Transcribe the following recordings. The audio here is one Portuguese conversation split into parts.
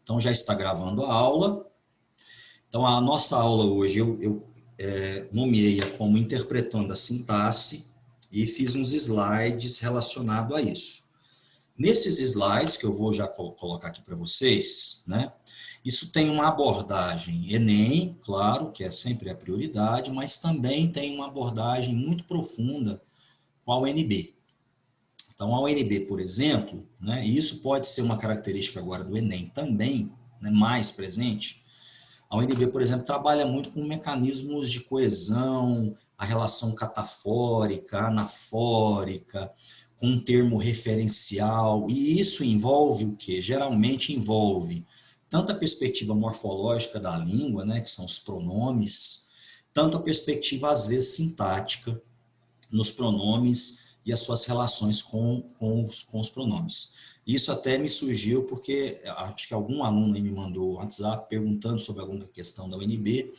Então, já está gravando a aula. Então, a nossa aula hoje, eu nomeei-a como Interpretando a Sintaxe e fiz uns slides relacionados a isso. Nesses slides, que eu vou já colocar aqui para vocês, né? Isso tem uma abordagem Enem, claro, que é sempre a prioridade, mas também tem uma abordagem muito profunda com a UNB. Então, a UNB, por exemplo, né, e isso pode ser uma característica agora do Enem também, né, mais presente, a UNB, por exemplo, trabalha muito com mecanismos de coesão, a relação catafórica, anafórica, com um termo referencial, e isso envolve o quê? Geralmente envolve tanto a perspectiva morfológica da língua, né, que são os pronomes, tanto a perspectiva, às vezes, sintática, nos pronomes e as suas relações com os pronomes. Isso até me surgiu porque acho que algum aluno me mandou um WhatsApp perguntando sobre alguma questão da UNB,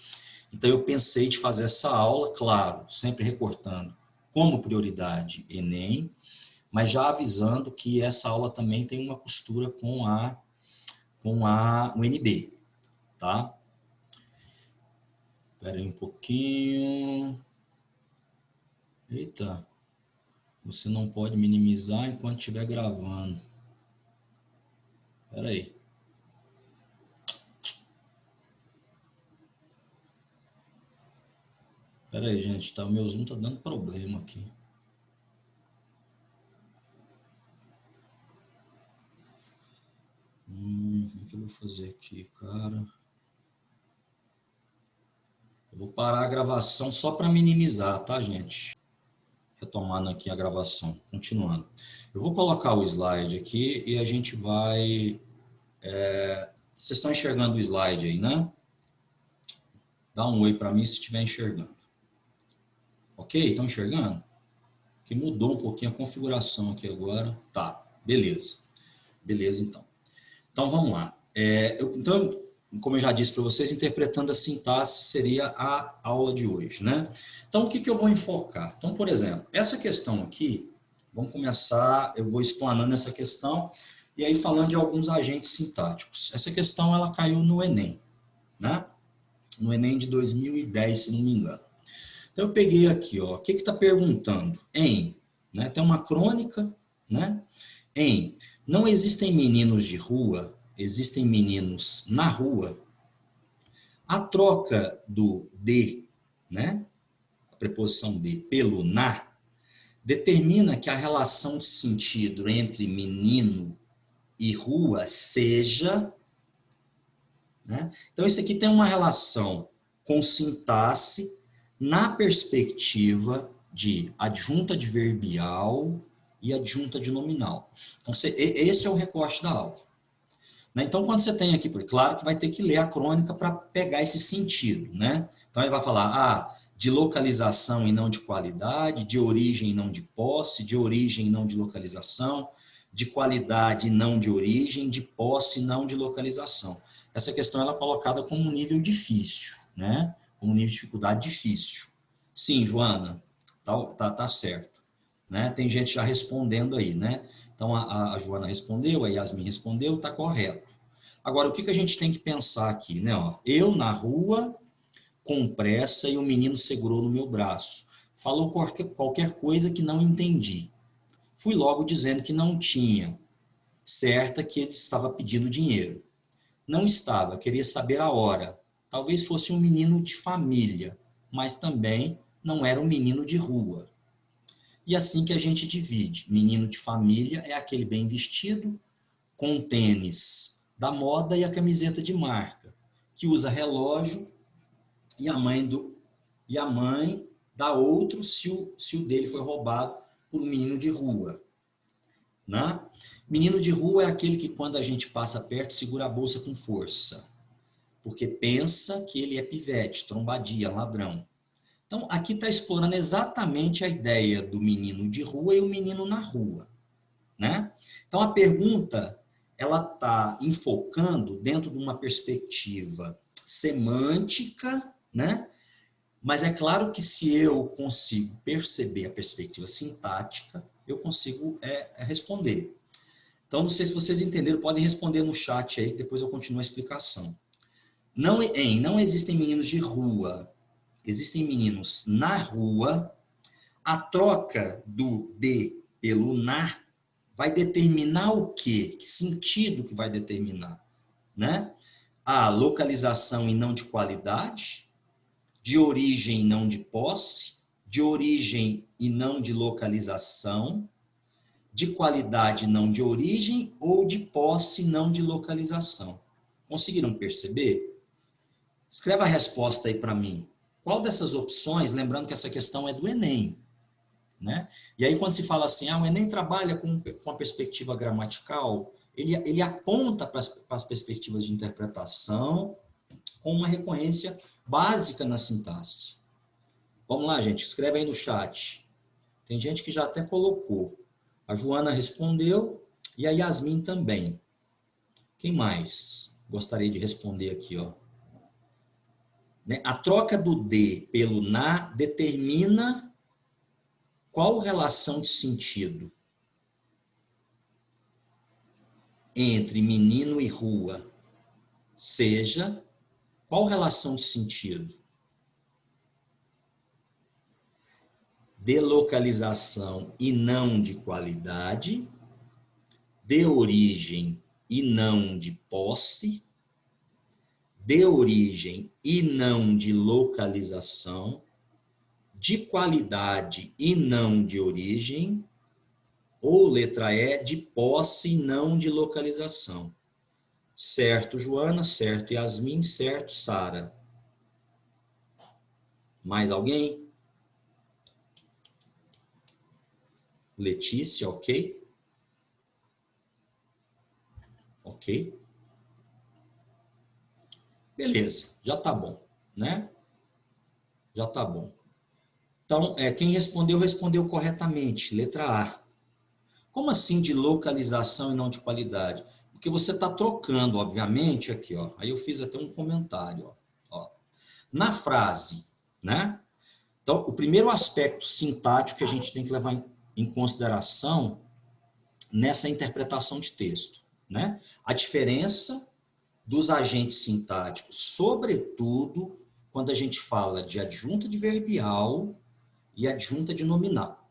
então eu pensei de fazer essa aula, claro, sempre recortando como prioridade Enem, mas já avisando que essa aula também tem uma costura com a UNB, tá? Espera aí um pouquinho. Eita. Você não pode minimizar enquanto estiver gravando. Espera aí. Espera aí, gente. Tá, o meu Zoom tá dando problema aqui. O que eu vou fazer aqui, cara? Eu vou parar a gravação só para minimizar, tá, gente? Retomando aqui a gravação, continuando. Eu vou colocar o slide aqui e a gente vai... Vocês estão enxergando o slide aí, né? Dá um oi para mim se estiver enxergando. Ok? Estão enxergando? Que mudou um pouquinho a configuração aqui agora. Tá, beleza. Beleza, então. Então, vamos lá. Então, como eu já disse para vocês, interpretando a sintaxe seria a aula de hoje, né? Então, o que eu vou enfocar? Então, por exemplo, essa questão aqui, vamos começar, eu vou explanando essa questão e aí falando de alguns agentes sintáticos. Essa questão, ela caiu no Enem, né? No Enem de 2010, se não me engano. Então, eu peguei aqui, ó, o que está perguntando? Né? Tem uma crônica, né? Não existem meninos de rua, existem meninos na rua. A troca do de, né? A preposição de pelo na, determina que a relação de sentido entre menino e rua seja... Né? Então, isso aqui tem uma relação com sintaxe na perspectiva de adjunta adverbial e adjunta de nominal. Então, esse é o recorte da aula. Então, quando você tem aqui, claro que vai ter que ler a crônica para pegar esse sentido, né? Então, ele vai falar, de localização e não de qualidade, de origem e não de posse, de origem e não de localização, de qualidade e não de origem, de posse e não de localização. Essa questão ela é colocada como um nível difícil, né? Como um nível de dificuldade difícil. Sim, Joana, tá certo. Né? Tem gente já respondendo aí, né? Então, a Joana respondeu, a Yasmin respondeu, está correto. Agora, o que a gente tem que pensar aqui, né? Eu na rua, com pressa, e o menino segurou no meu braço. Falou qualquer coisa que não entendi. Fui logo dizendo que não tinha, certa que ele estava pedindo dinheiro. Não estava, queria saber a hora. Talvez fosse um menino de família, mas também não era um menino de rua. E assim que a gente divide. Menino de família é aquele bem vestido, com o tênis da moda e a camiseta de marca, que usa relógio e a mãe dá outro se o dele foi roubado por um menino de rua. Né? Menino de rua é aquele que quando a gente passa perto segura a bolsa com força, porque pensa que ele é pivete, trombadia, ladrão. Então, aqui está explorando exatamente a ideia do menino de rua e o menino na rua, né? Então, a pergunta, ela está enfocando dentro de uma perspectiva semântica, né? Mas é claro que se eu consigo perceber a perspectiva sintática, eu consigo responder. Então, não sei se vocês entenderam, podem responder no chat aí, depois eu continuo a explicação. Não existem meninos de rua, existem meninos na rua. A troca do de pelo na vai determinar o quê? Que sentido que vai determinar? Né? A localização e não de qualidade, de origem e não de posse, de origem e não de localização, de qualidade não de origem ou de posse não de localização. Conseguiram perceber? Escreva a resposta aí para mim. Qual dessas opções, lembrando que essa questão é do Enem, né? E aí quando se fala assim, o Enem trabalha com a perspectiva gramatical, ele aponta para as perspectivas de interpretação com uma recorrência básica na sintaxe. Vamos lá, gente, escreve aí no chat. Tem gente que já até colocou. A Joana respondeu e a Yasmin também. Quem mais gostaria de responder aqui, ó? A troca do de pelo na determina qual relação de sentido entre menino e rua, seja qual relação de sentido? De localização e não de qualidade, de origem e não de posse, de origem e não de localização, de qualidade e não de origem, ou letra E, de posse e não de localização. Certo, Joana, certo, Yasmin, certo, Sara. Mais alguém? Letícia, ok? Ok? Beleza, já tá bom, né? Já tá bom. Então, quem respondeu corretamente, letra A. Como assim de localização e não de qualidade? Porque você está trocando, obviamente, aqui, ó. Aí eu fiz até um comentário, ó. Na frase, né? Então, o primeiro aspecto sintático que a gente tem que levar em consideração nessa interpretação de texto, né? A diferença dos agentes sintáticos, sobretudo quando a gente fala de adjunta adverbial e adjunta de nominal,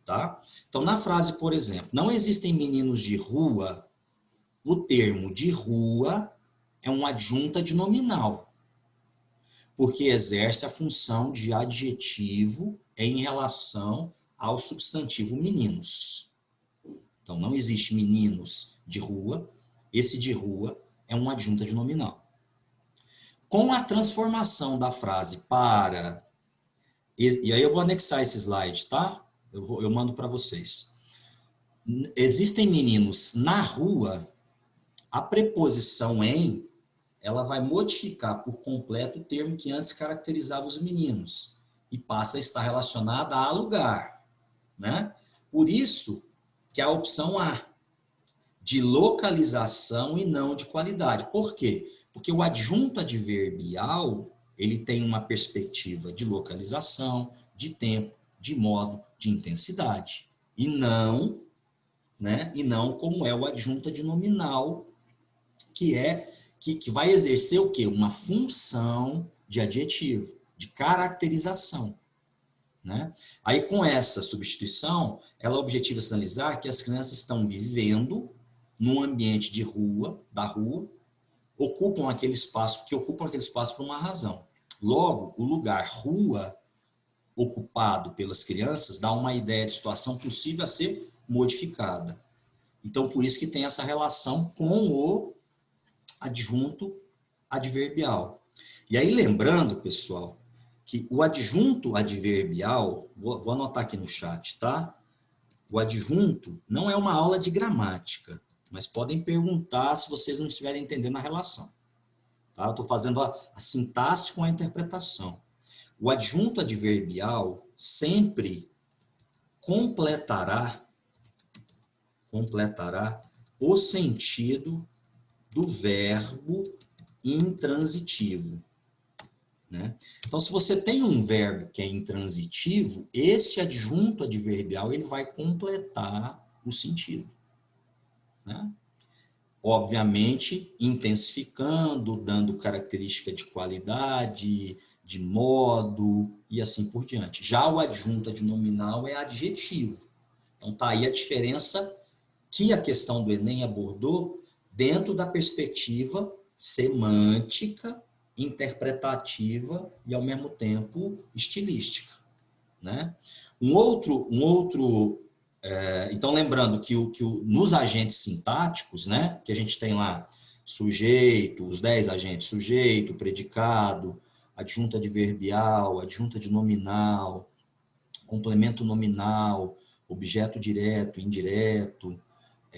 tá? Então, na frase, por exemplo, não existem meninos de rua, o termo de rua é uma adjunta de nominal, porque exerce a função de adjetivo em relação ao substantivo meninos. Então, não existe meninos de rua, esse de rua é uma adjunta de nominal. Com a transformação da frase para... E aí eu vou anexar esse slide, tá? Eu mando para vocês. Existem meninos na rua, a preposição em, ela vai modificar por completo o termo que antes caracterizava os meninos e passa a estar relacionada a lugar, né? Por isso que a opção A, de localização e não de qualidade. Por quê? Porque o adjunto adverbial, ele tem uma perspectiva de localização, de tempo, de modo, de intensidade. E não, né? E não como é o adjunto adnominal, que vai exercer o quê? Uma função de adjetivo, de caracterização. Né? Aí, com essa substituição, ela objetiva sinalizar que as crianças estão vivendo num ambiente de rua, da rua, ocupam aquele espaço por uma razão. Logo, o lugar rua ocupado pelas crianças dá uma ideia de situação possível a ser modificada. Então, por isso que tem essa relação com o adjunto adverbial. E aí, lembrando, pessoal, que o adjunto adverbial, vou anotar aqui no chat, tá? O adjunto não é uma aula de gramática, mas podem perguntar se vocês não estiverem entendendo a relação. Tá? Eu estou fazendo a sintaxe com a interpretação. O adjunto adverbial sempre completará o sentido do verbo intransitivo. Né? Então, se você tem um verbo que é intransitivo, esse adjunto adverbial ele vai completar o sentido. né? Obviamente, intensificando, dando característica de qualidade, de modo e assim por diante. Já o adjunto adnominal é adjetivo. Então, está aí a diferença que a questão do Enem abordou dentro da perspectiva semântica, interpretativa e, ao mesmo tempo, estilística, né? Então, lembrando que, nos agentes sintáticos, né, que a gente tem lá sujeito, os 10 agentes, sujeito, predicado, adjunta adverbial, adjunta de nominal, complemento nominal, objeto direto, indireto,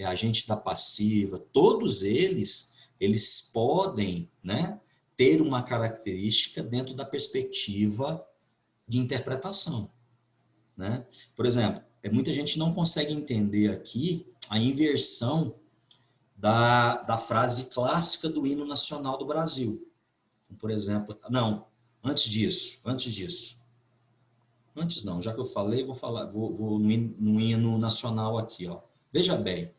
agente da passiva, todos eles podem, né, ter uma característica dentro da perspectiva de interpretação, né? Por exemplo, muita gente não consegue entender aqui a inversão da frase clássica do hino nacional do Brasil. Por exemplo, não, antes não, já que eu falei, vou no hino nacional aqui, ó. Veja bem,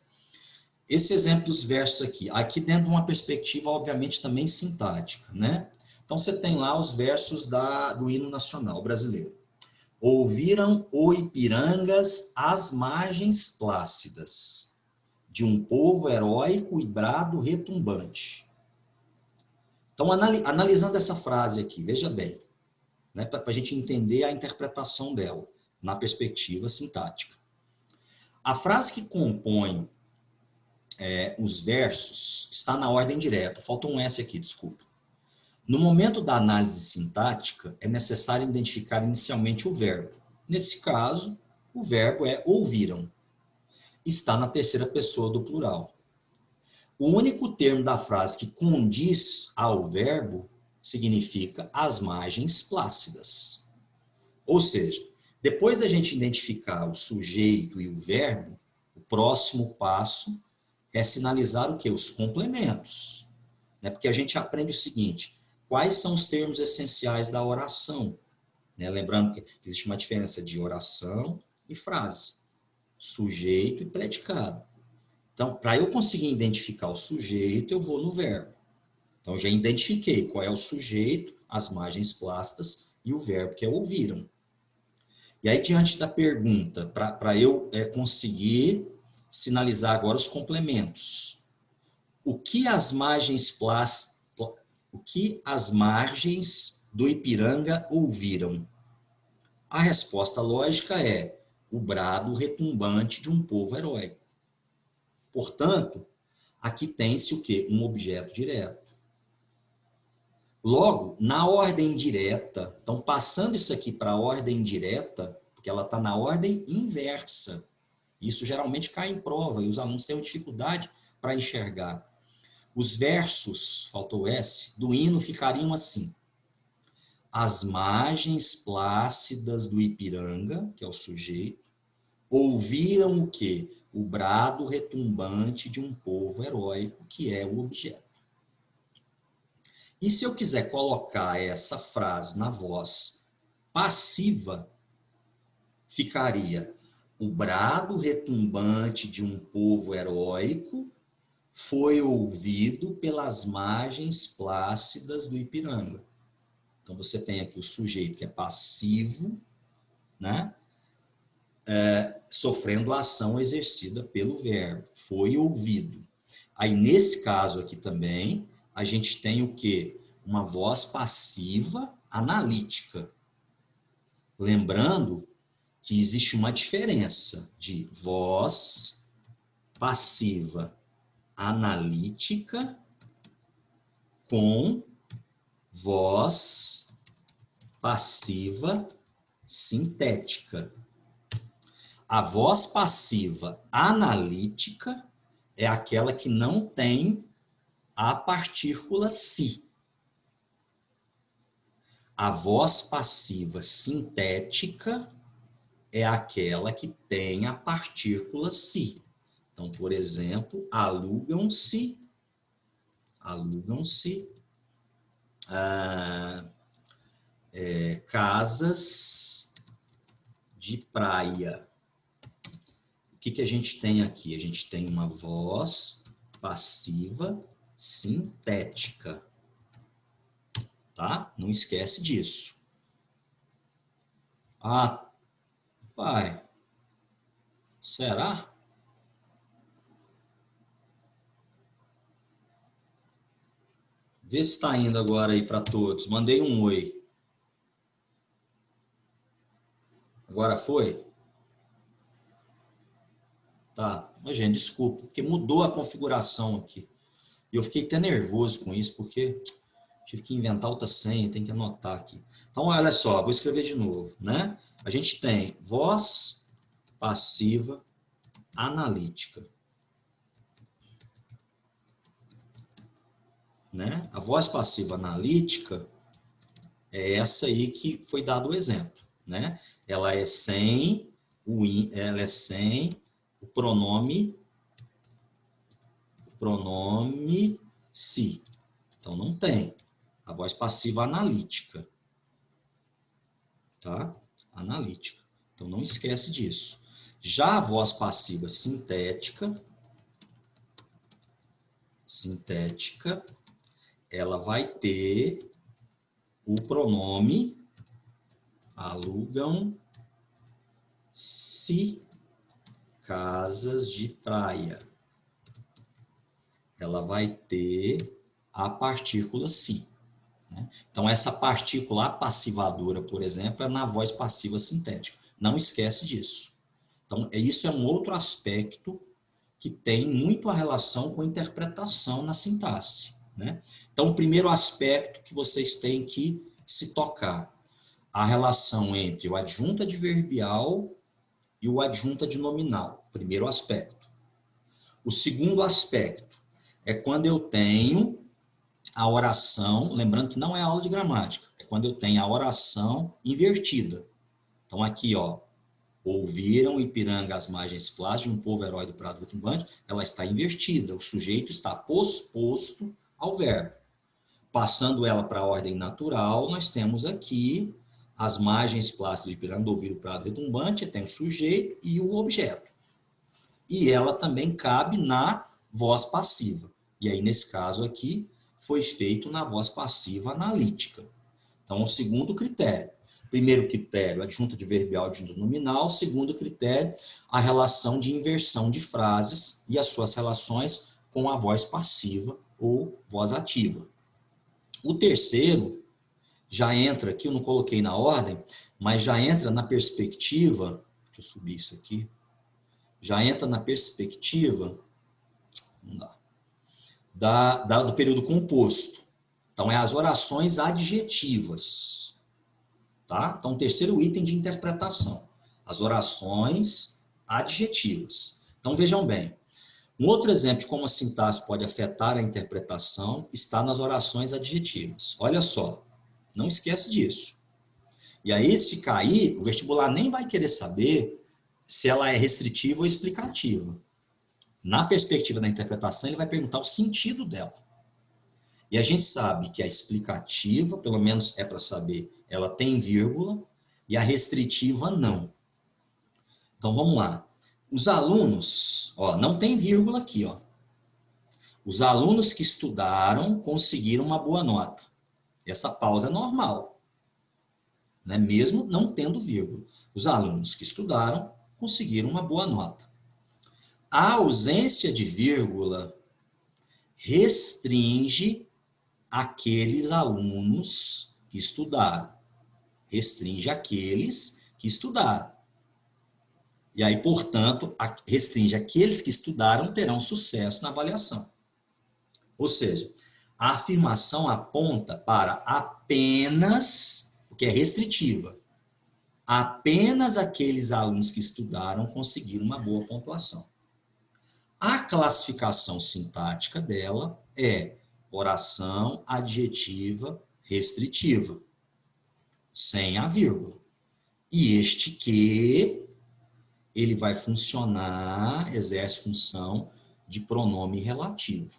esse exemplo dos versos aqui dentro de uma perspectiva, obviamente, também sintática, né? Então, você tem lá os versos do hino nacional brasileiro. Ouviram o Ipirangas as margens plácidas de um povo heróico e brado retumbante. Então, analisando essa frase aqui, veja bem, né, para a gente entender a interpretação dela na perspectiva sintática. A frase que compõe os versos está na ordem direta. Falta um S aqui, desculpa. No momento da análise sintática, é necessário identificar inicialmente o verbo. Nesse caso, o verbo é ouviram. Está na terceira pessoa do plural. O único termo da frase que condiz ao verbo significa as margens plácidas. Ou seja, depois da gente identificar o sujeito e o verbo, o próximo passo é sinalizar o quê? Os complementos. Né? Porque a gente aprende o seguinte: quais são os termos essenciais da oração? Né? Lembrando que existe uma diferença de oração e frase, sujeito e predicado. Então, para eu conseguir identificar o sujeito, eu vou no verbo. Então, já identifiquei qual é o sujeito, as margens plácidas e o verbo, que é ouviram. E aí, diante da pergunta, para eu conseguir sinalizar agora os complementos. O que as margens do Ipiranga ouviram? A resposta lógica é o brado retumbante de um povo heróico. Portanto, aqui tem-se o quê? Um objeto direto. Logo, na ordem direta, então passando isso aqui para a ordem direta, porque ela está na ordem inversa. Isso geralmente cai em prova e os alunos têm dificuldade para enxergar. Os versos, faltou S, do hino ficariam assim: as margens plácidas do Ipiranga, que é o sujeito, ouviram o quê? O brado retumbante de um povo heróico, que é o objeto. E se eu quiser colocar essa frase na voz passiva, ficaria: o brado retumbante de um povo heróico foi ouvido pelas margens plácidas do Ipiranga. Então, você tem aqui o sujeito que é passivo, né? Sofrendo a ação exercida pelo verbo. Foi ouvido. Aí, nesse caso aqui também, a gente tem o quê? Uma voz passiva analítica. Lembrando que existe uma diferença de voz passiva analítica com voz passiva sintética. A voz passiva analítica é aquela que não tem a partícula si. A voz passiva sintética é aquela que tem a partícula si. Então, por exemplo, alugam-se casas de praia. que a gente tem aqui? A gente tem uma voz passiva sintética, tá? Não esquece disso. Ah, pai, será? Vê se está indo agora aí para todos. Mandei um oi. Agora foi? Tá. Mas, gente, desculpa, porque mudou a configuração aqui. E eu fiquei até nervoso com isso, porque tive que inventar outra senha, tem que anotar aqui. Então, olha só, vou escrever de novo, né? A gente tem voz passiva analítica, né? A voz passiva analítica é essa aí que foi dado o exemplo, né? Ela é sem o pronome se. Então não tem a voz passiva analítica, tá? Analítica. Então não esquece disso. Já a voz passiva sintética, ela vai ter o pronome alugam-se casas de praia. Ela vai ter a partícula se. Né? Então, essa partícula passivadora, por exemplo, é na voz passiva sintética. Não esquece disso. Então, isso é um outro aspecto que tem muito a relação com a interpretação na sintaxe. Né? Então, o primeiro aspecto que vocês têm que se tocar, a relação entre o adjunto adverbial e o adjunto adnominal, primeiro aspecto. O segundo aspecto é quando eu tenho a oração, lembrando que não é aula de gramática, é quando eu tenho a oração invertida. Então, aqui, ó, ouviram Ipiranga as margens plácidas de um povo herói do prado retumbante, ela está invertida, o sujeito está posposto ao verbo. Passando ela para a ordem natural, nós temos aqui as margens plácidas de Ipiranga do ouvido prado retumbante, tem o sujeito e o objeto. E ela também cabe na voz passiva. E aí, nesse caso aqui, foi feito na voz passiva analítica. Então, o segundo critério. Primeiro critério, adjunto adverbial e adjunto nominal. Segundo critério, a relação de inversão de frases e as suas relações com a voz passiva ou voz ativa. O terceiro já entra aqui, eu não coloquei na ordem, mas já entra na perspectiva, deixa eu subir isso aqui, já entra na perspectiva do período composto. Então, é as orações adjetivas. Tá? Então, terceiro item de interpretação, as orações adjetivas. Então, vejam bem, um outro exemplo de como a sintaxe pode afetar a interpretação está nas orações adjetivas. Olha só, não esquece disso. E aí, se cair, o vestibular nem vai querer saber se ela é restritiva ou explicativa. Na perspectiva da interpretação, ele vai perguntar o sentido dela. E a gente sabe que a explicativa, pelo menos é para saber, ela tem vírgula, e a restritiva não. Então, vamos lá. Os alunos, ó, não tem vírgula aqui, ó. Os alunos que estudaram conseguiram uma boa nota. Essa pausa é normal, né? Mesmo não tendo vírgula. Os alunos que estudaram conseguiram uma boa nota. A ausência de vírgula restringe aqueles alunos que estudaram. Restringe aqueles que estudaram. E aí, portanto, restringe aqueles que estudaram terão sucesso na avaliação. Ou seja, a afirmação aponta para apenas, porque é restritiva, apenas aqueles alunos que estudaram conseguiram uma boa pontuação. A classificação sintática dela é oração adjetiva restritiva, sem a vírgula. E este que, ele vai funcionar, exerce função de pronome relativo.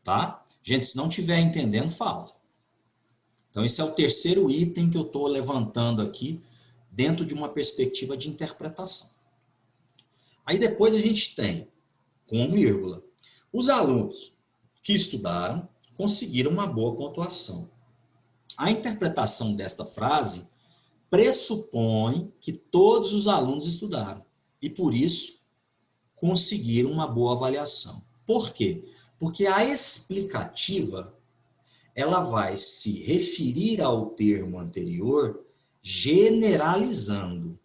Tá? Gente, se não estiver entendendo, fala. Então, esse é o terceiro item que eu estou levantando aqui, dentro de uma perspectiva de interpretação. Aí depois a gente tem, com vírgula, os alunos que estudaram conseguiram uma boa pontuação. A interpretação desta frase pressupõe que todos os alunos estudaram e, por isso, conseguiram uma boa avaliação. Por quê? Porque a explicativa ela vai se referir ao termo anterior generalizando.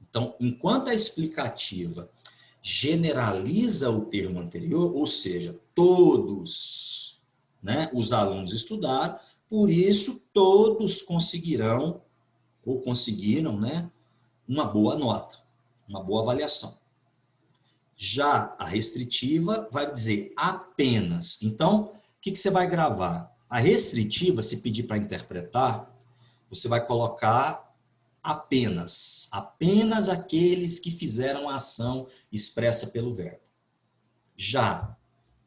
Então, enquanto a explicativa generaliza o termo anterior, ou seja, todos, né, os alunos estudaram, por isso todos conseguirão ou conseguiram, né, uma boa nota, uma boa avaliação. Já a restritiva vai dizer apenas. Então, o que você vai gravar? A restritiva, se pedir para interpretar, você vai colocar apenas. Apenas aqueles que fizeram a ação expressa pelo verbo. Já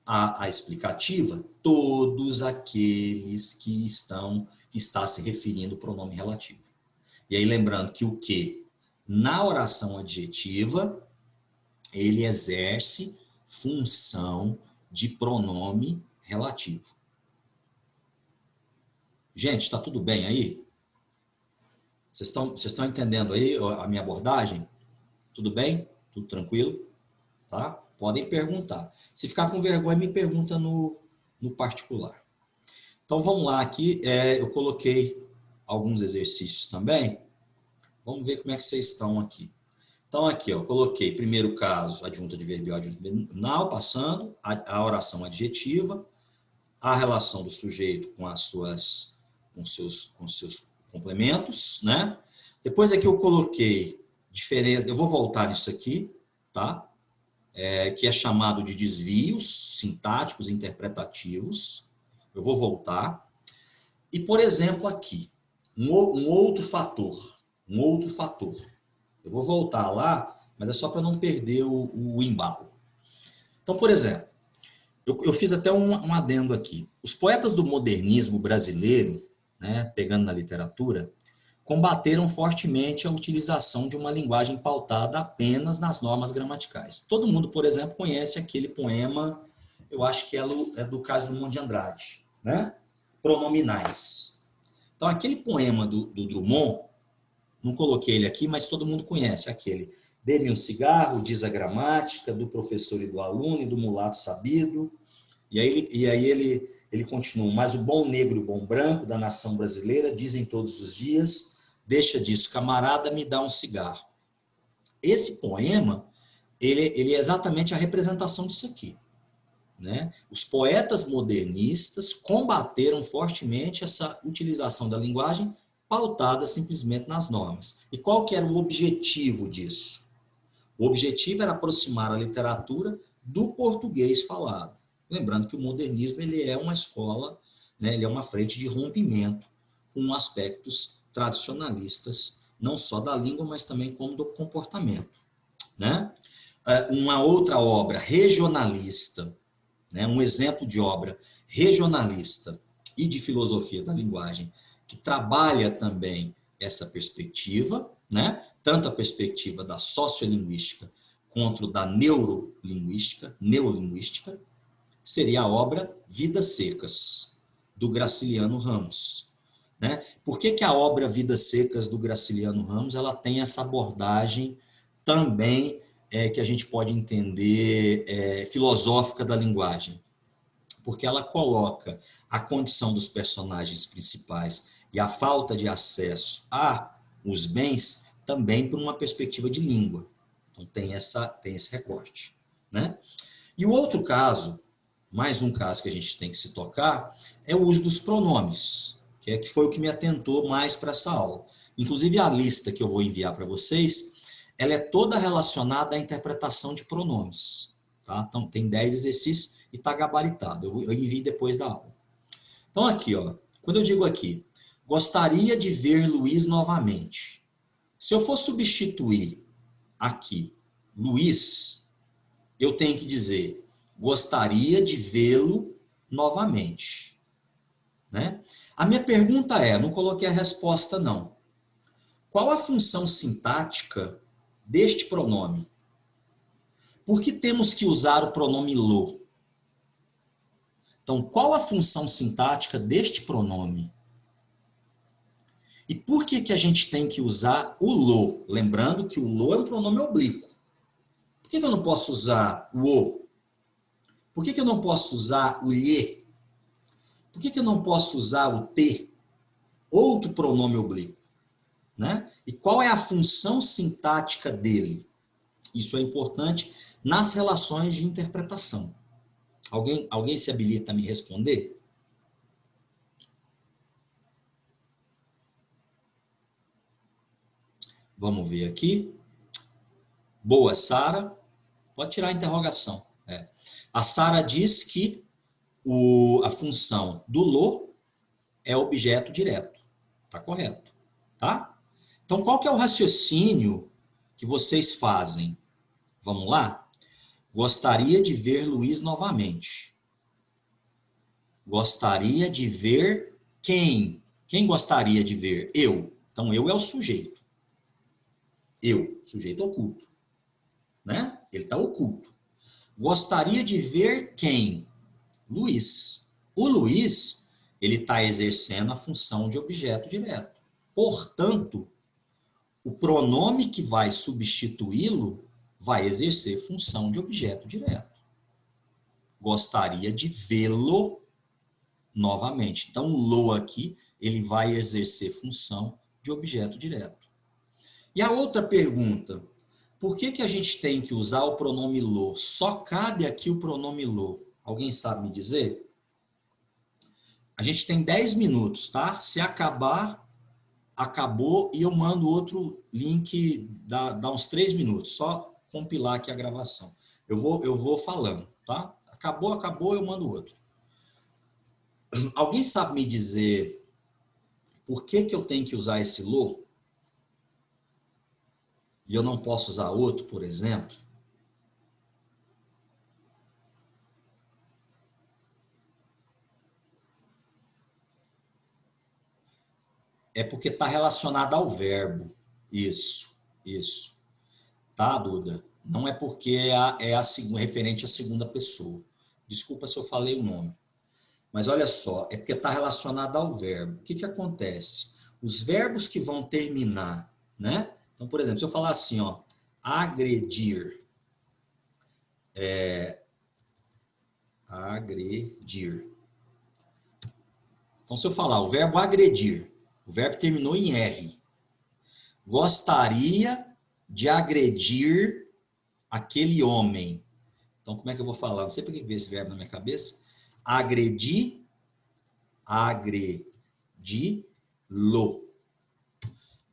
a explicativa, todos aqueles que está se referindo ao pronome relativo. E aí, lembrando que o que? Na oração adjetiva, ele exerce função de pronome relativo. Gente, está tudo bem aí? Vocês estão entendendo aí a minha abordagem? Tudo bem? Tudo tranquilo? Tá? Podem perguntar. Se ficar com vergonha, me pergunta no particular. Então, vamos lá aqui. Eu coloquei alguns exercícios também. Vamos ver como é que vocês estão aqui. Então, aqui, eu coloquei, primeiro caso, adjunta adverbial, adjunta nominal, passando, a oração adjetiva, a relação do sujeito com seus complementos, né? Depois aqui eu coloquei diferença, eu vou voltar nisso aqui, tá? Que é chamado de desvios sintáticos interpretativos. Eu vou voltar. E, por exemplo, aqui, um outro fator. Eu vou voltar lá, mas é só para não perder o embalo. Então, por exemplo, eu fiz até um adendo aqui. Os poetas do modernismo brasileiro, né, pegando na literatura, combateram fortemente a utilização de uma linguagem pautada apenas nas normas gramaticais. Todo mundo, por exemplo, conhece aquele poema, eu acho que é do Carlos Drummond de Andrade, né? Pronominais. Então, aquele poema do Drummond, não coloquei ele aqui, mas todo mundo conhece aquele. Dê-me um cigarro, diz a gramática, do professor e do aluno, e do mulato sabido. E aí ele continua, mas o bom negro e o bom branco da nação brasileira dizem todos os dias, deixa disso, camarada, me dá um cigarro. Esse poema, ele é exatamente a representação disso aqui. Né? Os poetas modernistas combateram fortemente essa utilização da linguagem pautada simplesmente nas normas. E qual que era o objetivo disso? O objetivo era aproximar a literatura do português falado. Lembrando que o modernismo ele é uma escola, né, ele é uma frente de rompimento com aspectos tradicionalistas, não só da língua, mas também como do comportamento. Né? Uma outra obra regionalista, né, um exemplo de obra regionalista e de filosofia da linguagem, que trabalha também essa perspectiva, né? Tanto a perspectiva da sociolinguística quanto da neolinguística, seria a obra Vidas Secas, do Graciliano Ramos. Né? Por que a obra Vidas Secas, do Graciliano Ramos, ela tem essa abordagem também que a gente pode entender filosófica da linguagem? Porque ela coloca a condição dos personagens principais e a falta de acesso aos bens também por uma perspectiva de língua. Então, tem esse recorte. Né? E o outro caso, mais um caso que a gente tem que se tocar, é o uso dos pronomes, que foi o que me atentou mais para essa aula. Inclusive, a lista que eu vou enviar para vocês, ela é toda relacionada à interpretação de pronomes. Tá? Então, tem 10 exercícios e está gabaritado. Eu envio depois da aula. Então, aqui, ó, quando eu digo aqui, gostaria de ver Luiz novamente. Se eu for substituir aqui Luiz, eu tenho que dizer gostaria de vê-lo novamente. Né? A minha pergunta não coloquei a resposta não. Qual a função sintática deste pronome? Por que temos que usar o pronome lo? Então, qual a função sintática deste pronome? E por que a gente tem que usar o lo? Lembrando que o lo é um pronome oblíquo. Por que eu não posso usar o o? Por que eu não posso usar o lhe? Por que eu não posso usar o te? Outro pronome oblíquo, né? E qual é a função sintática dele? Isso é importante nas relações de interpretação. Alguém se habilita a me responder? Vamos ver aqui. Boa, Sara. Pode tirar a interrogação. A Sara diz que a função do lo é objeto direto. Tá correto, tá? Então, qual que é o raciocínio que vocês fazem? Vamos lá? Gostaria de ver Luiz novamente. Gostaria de ver quem? Quem gostaria de ver? Eu. Então, eu é o sujeito. Eu, sujeito oculto. Né? Ele está oculto. Gostaria de ver quem? Luiz. O Luiz, ele está exercendo a função de objeto direto. Portanto, o pronome que vai substituí-lo vai exercer função de objeto direto. Gostaria de vê-lo novamente. Então, o lo aqui, ele vai exercer função de objeto direto. E a outra pergunta, por que a gente tem que usar o pronome lo? Só cabe aqui o pronome lo. Alguém sabe me dizer? A gente tem 10 minutos, tá? Se acabar, acabou e eu mando outro link, dá uns 3 minutos, só compilar aqui a gravação. Eu vou falando, tá? Acabou, eu mando outro. Alguém sabe me dizer por que eu tenho que usar esse lo? E eu não posso usar outro, por exemplo? É porque está relacionado ao verbo. Isso. Tá, Duda? Não é porque referente à segunda pessoa. Desculpa se eu falei o nome. Mas olha só, é porque está relacionado ao verbo. O que acontece? Os verbos que vão terminar, né? Então, por exemplo, se eu falar assim, ó, agredir. Agredir. Então, se eu falar o verbo agredir, o verbo terminou em R. Gostaria de agredir aquele homem. Então, como é que eu vou falar? Não sei por que veio esse verbo na minha cabeça. Agredir, agredi-lo.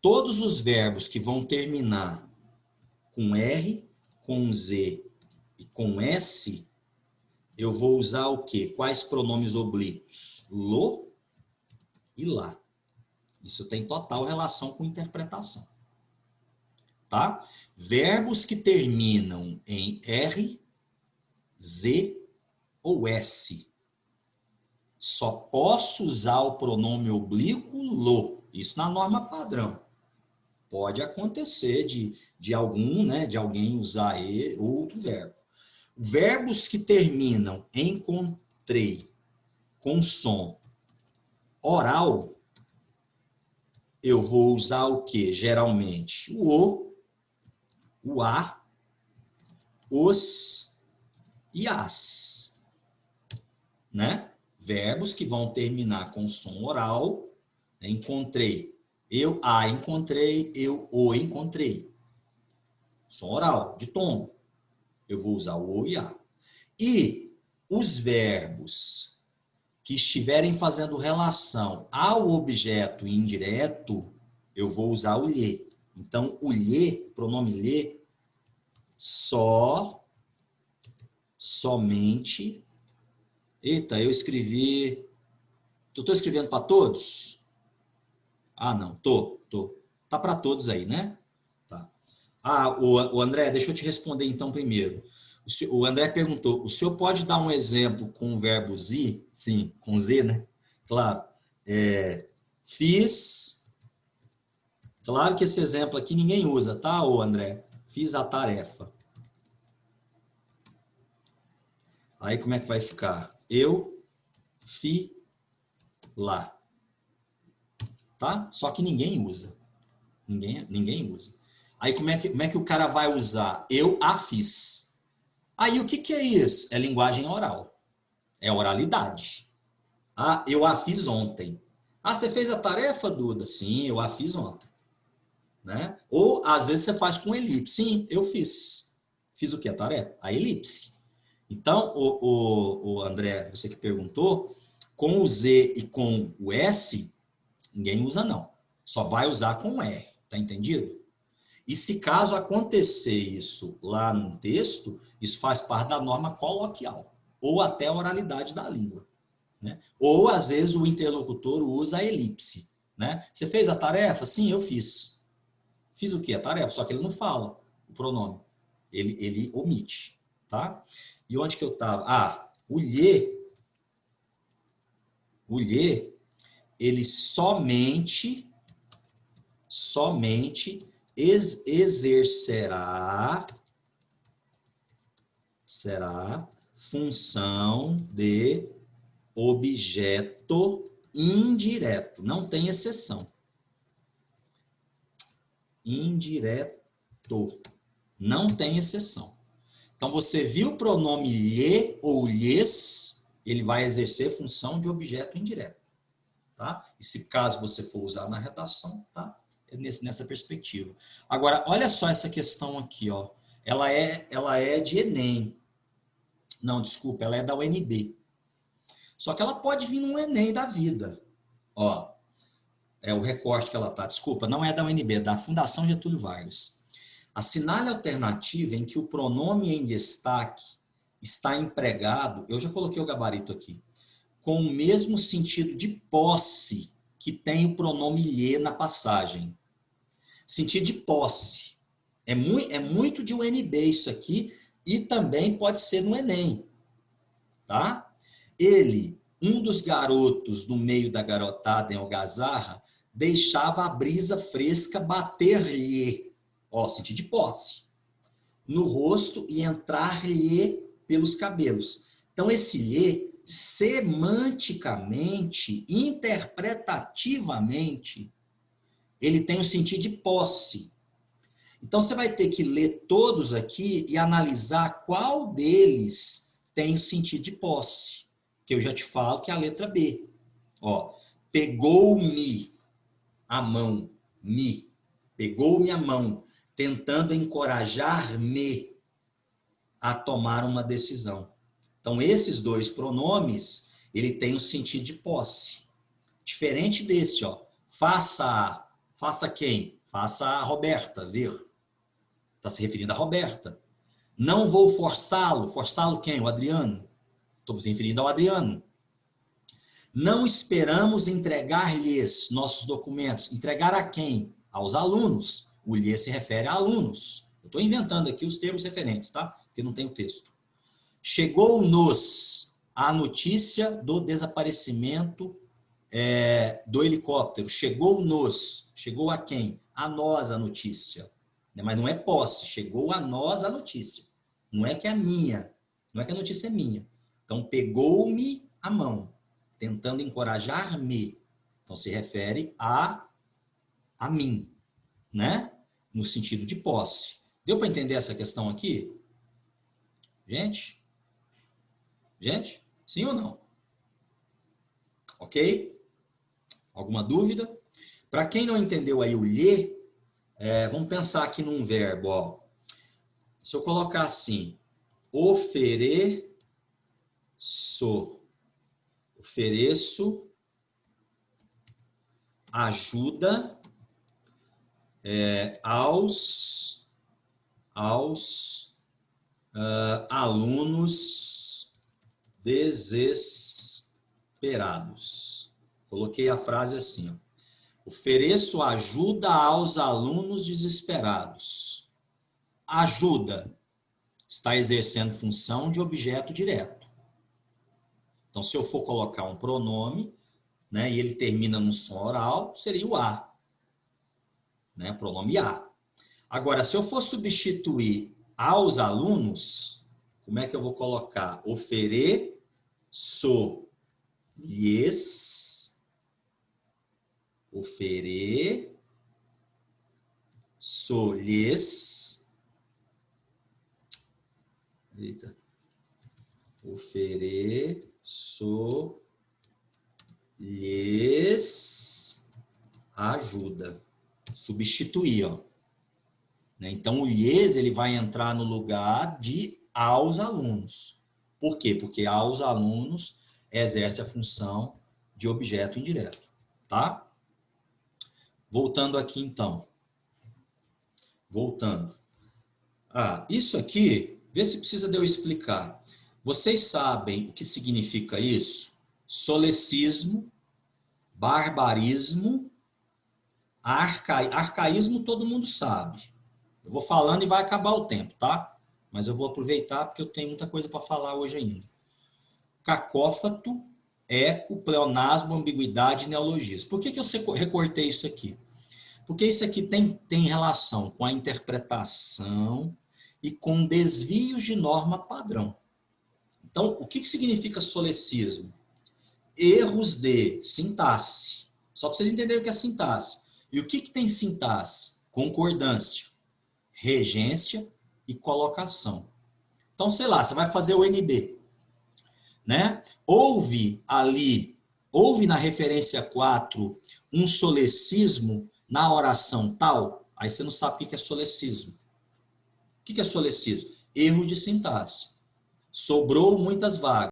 Todos os verbos que vão terminar com R, com Z e com S, eu vou usar o quê? Quais pronomes oblíquos? Lo e lá. Isso tem total relação com interpretação. Tá? Verbos que terminam em R, Z ou S. Só posso usar o pronome oblíquo lo. Isso na norma padrão. Pode acontecer de alguém usar outro verbo. Verbos que terminam em encontrei com som oral, eu vou usar o quê? Geralmente o a, os e as. Né? Verbos que vão terminar com som oral, encontrei. Eu a encontrei, eu o encontrei. Som oral, de tom. Eu vou usar o e a. E os verbos que estiverem fazendo relação ao objeto indireto, eu vou usar o lhe. Então, o lhe, pronome lhe, somente. Eita, eu escrevi. Tô escrevendo para todos? Ah, não, tô. Tá para todos aí, né? Tá. O André, deixa eu te responder então primeiro. O André perguntou, o senhor pode dar um exemplo com o verbo zi? Sim, com Z, né? Claro. Fiz. Claro que esse exemplo aqui ninguém usa, tá, André? Fiz a tarefa. Aí como é que vai ficar? Eu, fi, lá. Tá? Só que ninguém usa. Ninguém usa. Aí como é que o cara vai usar? Eu a fiz. Aí o que é isso? É linguagem oral. É oralidade. Ah, eu a fiz ontem. Ah, você fez a tarefa, Duda? Sim, eu a fiz ontem. Né? Ou às vezes você faz com elipse. Sim, eu fiz. Fiz o que? A tarefa? A elipse. Então, o André, você que perguntou, com o Z e com o S, ninguém usa não. Só vai usar com o R. Tá entendido? E se caso acontecer isso lá no texto, isso faz parte da norma coloquial, ou até a oralidade da língua. Né? Ou, às vezes, o interlocutor usa a elipse. Né? Você fez a tarefa? Sim, eu fiz. Fiz o quê? A tarefa, só que ele não fala o pronome. Ele omite. Tá? E onde que eu estava? Ah, o lhe, ele somente exercerá função de objeto indireto. Não tem exceção. Indireto. Não tem exceção. Então, você viu o pronome lhe ou lhes, ele vai exercer função de objeto indireto. Tá? E se caso você for usar na redação, tá? É nessa perspectiva. Agora, olha só essa questão aqui, ó. Ela é de Enem. Não, desculpa, ela é da UNB. Só que ela pode vir num Enem da vida. Ó, é o recorte que ela tá. Desculpa, não é da UNB, é da Fundação Getúlio Vargas. Assinale a alternativa em que o pronome em destaque está empregado, eu já coloquei o gabarito aqui, com o mesmo sentido de posse que tem o pronome lhe na passagem. Sentido de posse. É muito de UNB isso aqui, e também pode ser no Enem. Tá? Ele, um dos garotos no meio da garotada em algazarra, deixava a brisa fresca bater-lhe, ó, sentido de posse, no rosto e entrar-lhe pelos cabelos. Então, esse lhe, semanticamente, interpretativamente, ele tem o sentido de posse. Então, você vai ter que ler todos aqui e analisar qual deles tem o sentido de posse, que eu já te falo que é a letra B. Ó, pegou-me a mão, pegou-me a mão, tentando encorajar-me a tomar uma decisão. Então, esses dois pronomes, ele tem o sentido de posse. Diferente desse, ó, faça quem? Faça a Roberta ver. Está se referindo a Roberta. Não vou forçá-lo. Forçá-lo quem? O Adriano. Estou se referindo ao Adriano. Não esperamos entregar-lhes nossos documentos. Entregar a quem? Aos alunos. O lhe se refere a alunos. Eu estou inventando aqui os termos referentes, tá? Porque não tem o texto. Chegou-nos a notícia do desaparecimento do helicóptero. Chegou-nos. Chegou a quem? A nós a notícia. Mas não é posse. Chegou a nós a notícia. Não é que é minha. Não é que a notícia é minha. Então, pegou-me a mão, tentando encorajar-me. Então, se refere a mim, né? No sentido de posse. Deu para entender essa questão aqui? Gente? Gente? Sim ou não? Ok? Alguma dúvida? Para quem não entendeu aí o lhe, vamos pensar aqui num verbo. Ó. Se eu colocar assim, ofereço ajuda aos alunos desesperados. Coloquei a frase assim, ó. Ofereço ajuda aos alunos desesperados. Ajuda está exercendo função de objeto direto. Então, se eu for colocar um pronome, né, e ele termina no som oral, seria o a. Né, pronome a. Agora, se eu for substituir aos alunos, Como é que eu vou colocar? Ofereço-lhes. Ofereço-lhes. Eita. Ofereço-lhes ajuda. Substituir, ó. Então, o lhes, ele vai entrar no lugar de aos alunos. Por quê? Porque aos alunos exerce a função de objeto indireto, tá? Voltando aqui, então. Voltando. Isso aqui, vê se precisa de eu explicar. Vocês sabem o que significa isso? Solecismo, barbarismo, arcaísmo todo mundo sabe. Eu vou falando e vai acabar o tempo, tá? Mas eu vou aproveitar porque eu tenho muita coisa para falar hoje ainda. Cacófato, eco, pleonasmo, ambiguidade e neologismo. Por que eu recortei isso aqui? Porque isso aqui tem relação com a interpretação e com desvios de norma padrão. Então, o que significa solecismo? Erros de sintaxe. Só para vocês entenderem o que é sintaxe. E o que tem sintaxe? Concordância, regência e colocação. Então, sei lá, você vai fazer o NB, né? Houve na referência 4, um solecismo na oração tal, aí você não sabe o que é solecismo. O que é solecismo? Erro de sintaxe. Sobrou muitas vagas.